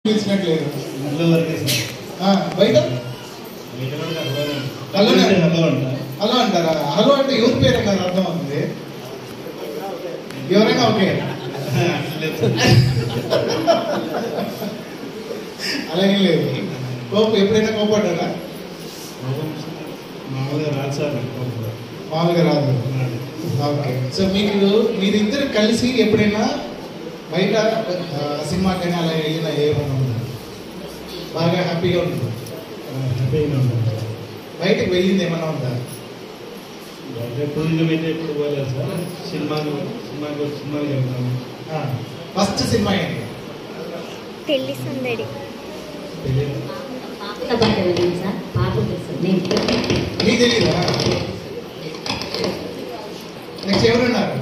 పిలిచినట్లేదు బయట హలో అంటారా? హలో అంటే ఎవరి పేరు కదా అర్థం అవుతుంది. ఎవరైనా ఓకే అలాగే లేదు. కోపం ఎప్పుడైనా కోపడ్డారా? మామూలుగా రాదు. ఓకే. సో మీరిద్దరు కలిసి ఎప్పుడైనా బయట సినిమాకైనా అలా వెళ్ళినా ఏమన్నా ఉందా? బాగా హ్యాపీగా ఉంటుంది. బయటకు వెళ్ళింది ఏమన్నా ఉందా? ఫస్ట్ సినిమా ఏంటి? పెళ్లి సందడి. మీకు తెలీదా? నెక్స్ట్ ఎవరున్నారు?